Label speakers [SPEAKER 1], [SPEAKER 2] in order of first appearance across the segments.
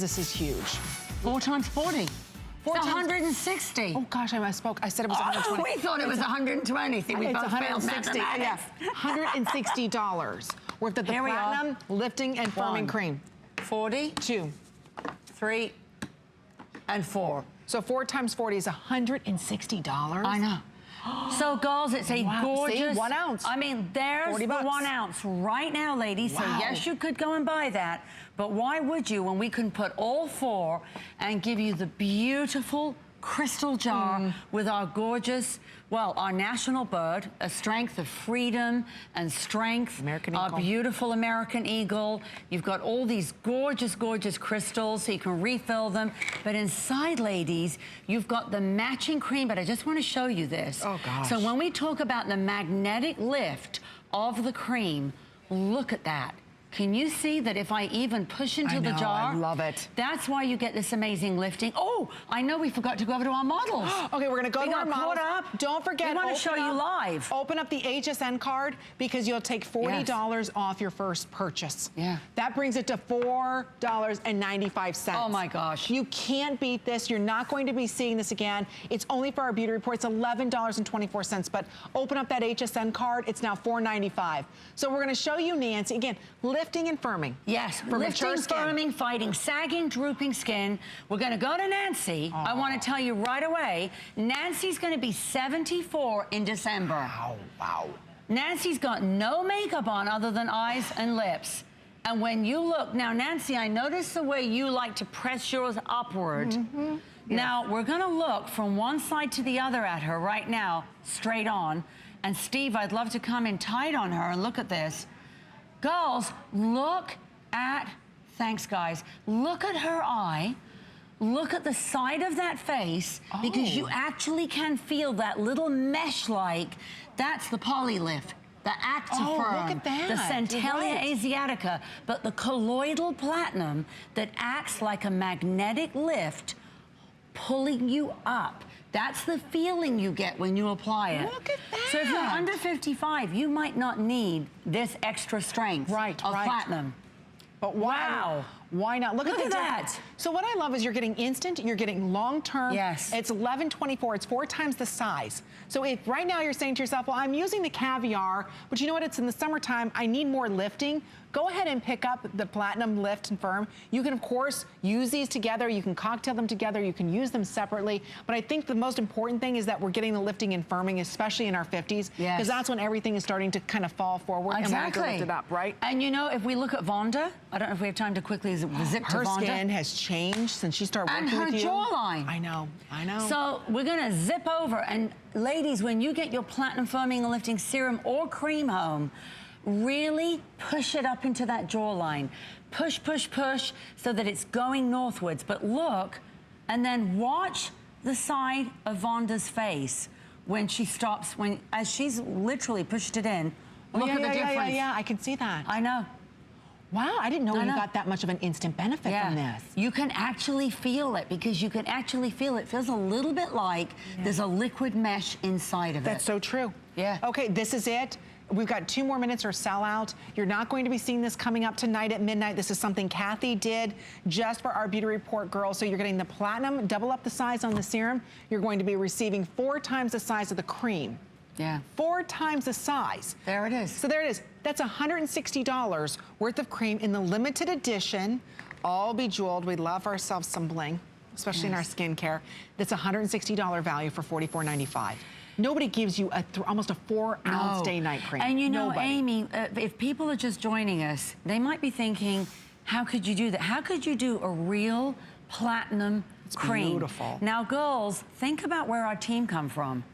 [SPEAKER 1] This is huge.
[SPEAKER 2] 4 times 40. It's 160.
[SPEAKER 1] Oh gosh, I misspoke. I said it was 120.
[SPEAKER 2] We thought it was 120. See, we both failed mathematics.
[SPEAKER 1] Yeah, $160 worth of the Platinum Lifting and Firming Cream.
[SPEAKER 2] 40,
[SPEAKER 1] 2,
[SPEAKER 2] 3, and 4.
[SPEAKER 1] So 4 times 40 is $160.
[SPEAKER 2] I know. So girls, it's a gorgeous.
[SPEAKER 1] See, 1 ounce.
[SPEAKER 2] I mean, there's the 1 ounce right now, ladies. So yes, you could go and buy that, but why would you when we can put all 4 and give you the beautiful crystal jar with our gorgeous, well, our national bird, a strength of freedom and strength,
[SPEAKER 1] American
[SPEAKER 2] our
[SPEAKER 1] eagle.
[SPEAKER 2] beautiful American eagle. You've got all these gorgeous, gorgeous crystals so you can refill them. But inside, ladies, you've got the matching cream, but I just want to show you this.
[SPEAKER 1] Oh, gosh.
[SPEAKER 2] So when we talk about the magnetic lift of the cream, look at that. Can you see that if I even push into the jar?
[SPEAKER 1] I love it.
[SPEAKER 2] That's why you get this amazing lifting. Oh, I know we forgot to go over to our models.
[SPEAKER 1] Okay, we're gonna go to our models.
[SPEAKER 2] Up.
[SPEAKER 1] Don't forget,
[SPEAKER 2] we want to show you live.
[SPEAKER 1] Open up the HSN card because you'll take $40 off your first purchase.
[SPEAKER 2] Yeah.
[SPEAKER 1] That brings it to $4.95.
[SPEAKER 2] Oh my gosh.
[SPEAKER 1] You can't beat this. You're not going to be seeing this again. It's only for our beauty report. It's $11.24, but open up that HSN card. It's now $4.95. So we're gonna show you, Nancy, again, lifting and firming.
[SPEAKER 2] Yes,
[SPEAKER 1] for
[SPEAKER 2] lifting,
[SPEAKER 1] skin.
[SPEAKER 2] firming, fighting, sagging, drooping skin. We're gonna go to Nancy.
[SPEAKER 1] Aww.
[SPEAKER 2] I wanna tell you right away, Nancy's gonna be 74 in December.
[SPEAKER 1] Wow, wow.
[SPEAKER 2] Nancy's got no makeup on other than eyes and lips. And when you look, now Nancy, I noticed the way you like to press yours upward.
[SPEAKER 1] Yeah.
[SPEAKER 2] Now, we're gonna look from one side to the other at her right now, straight on. And Steve, I'd love to come in tight on her and look at this. Girls, look at, thanks guys, look at her eye. Look at the side of that face because you actually can feel that little mesh-like, that's the polylift, the Actifirm,
[SPEAKER 1] look at that.
[SPEAKER 2] the Centellia Asiatica, but the colloidal platinum that acts like a magnetic lift, pulling you up. That's the feeling you get when you apply it.
[SPEAKER 1] Look at that.
[SPEAKER 2] So if you're under 55, you might not need this extra strength of platinum.
[SPEAKER 1] But why not? Look at that. So what I love is you're getting instant, you're getting long-term.
[SPEAKER 2] Yes.
[SPEAKER 1] It's $11.24, it's 4 times the size. So if right now you're saying to yourself, well, I'm using the caviar, but you know what, it's in the summertime, I need more lifting, go ahead and pick up the Platinum Lift and Firm. You can, of course, use these together, you can cocktail them together, you can use them separately, but I think the most important thing is that we're getting the lifting and firming, especially in our 50s, because that's when everything is starting to kind of fall forward and we have to lift it up, right?
[SPEAKER 2] And you know, if we look at Vonda, I don't know if we have time to quickly zip to Vonda.
[SPEAKER 1] Her skin has changed since she started working with you.
[SPEAKER 2] And her jawline.
[SPEAKER 1] I know, I know.
[SPEAKER 2] So we're gonna zip over, and ladies, when you get your Platinum Firming and Lifting Serum or cream home, really push it up into that jawline. Push, push, push, so that it's going northwards. But look, and then watch the side of Vonda's face when she stops, as she's literally pushed it in. Look at the difference.
[SPEAKER 1] Yeah, I can see that.
[SPEAKER 2] I know.
[SPEAKER 1] Wow, I didn't know you got that much of an instant benefit from this.
[SPEAKER 2] You can actually feel it because you can actually feel it. It feels a little bit like there's a liquid mesh inside of it.
[SPEAKER 1] That's so true.
[SPEAKER 2] Yeah.
[SPEAKER 1] Okay, this is it. We've got 2 more minutes or sell out. You're not going to be seeing this coming up tonight at midnight. This is something Kathy did just for our Beauty Report girls. So you're getting the Platinum, double up the size on the serum. You're going to be receiving 4 times the size of the cream.
[SPEAKER 2] Yeah.
[SPEAKER 1] 4 times the size.
[SPEAKER 2] There it is.
[SPEAKER 1] So there it is. That's $160 worth of cream in the limited edition, all bejeweled. We love ourselves some bling, especially in our skincare. That's $160 value for $44.95. Nobody gives you almost a 4-ounce day-night cream.
[SPEAKER 2] And you know, Amy, if people are just joining us, they might be thinking, how could you do that? How could you do a real platinum cream?
[SPEAKER 1] Beautiful.
[SPEAKER 2] Now, girls, think about where our team come from.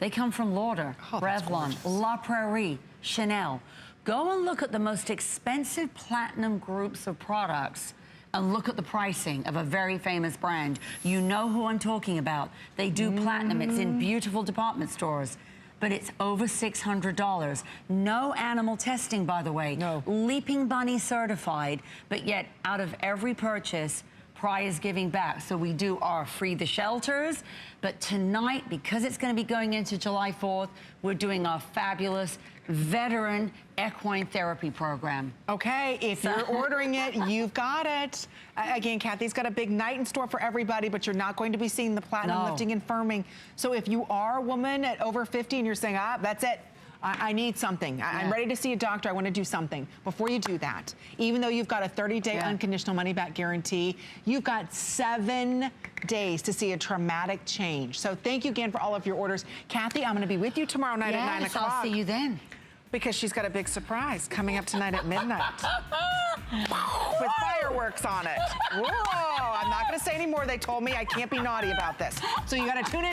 [SPEAKER 2] They come from Lauder, Revlon, La Prairie, Chanel. Go and look at the most expensive platinum groups of products and look at the pricing of a very famous brand. You know who I'm talking about. They do platinum. It's in beautiful department stores, but it's over $600. No animal testing, by the way. No. Leaping Bunny certified, but yet out of every purchase, PRAI is giving back. So we do our Free the Shelters, but tonight, because it's going to be going into July 4th, we're doing our fabulous veteran equine therapy program.
[SPEAKER 1] Okay, if you're ordering it, you've got it. Again, Kathy's got a big night in store for everybody, but you're not going to be seeing the platinum lifting and firming. So if you are a woman at over 50 and you're saying, that's it, I need something. I'm ready to see a doctor. I want to do something. Before you do that, even though you've got a 30-day unconditional money-back guarantee, you've got 7 days to see a traumatic change. So thank you again for all of your orders. Kathy, I'm going to be with you tomorrow night at 9 o'clock.
[SPEAKER 2] I'll see you then.
[SPEAKER 1] Because she's got a big surprise coming up tonight at midnight. With fireworks on it. Whoa, I'm not going to say any more. They told me I can't be naughty about this. So you got to tune in.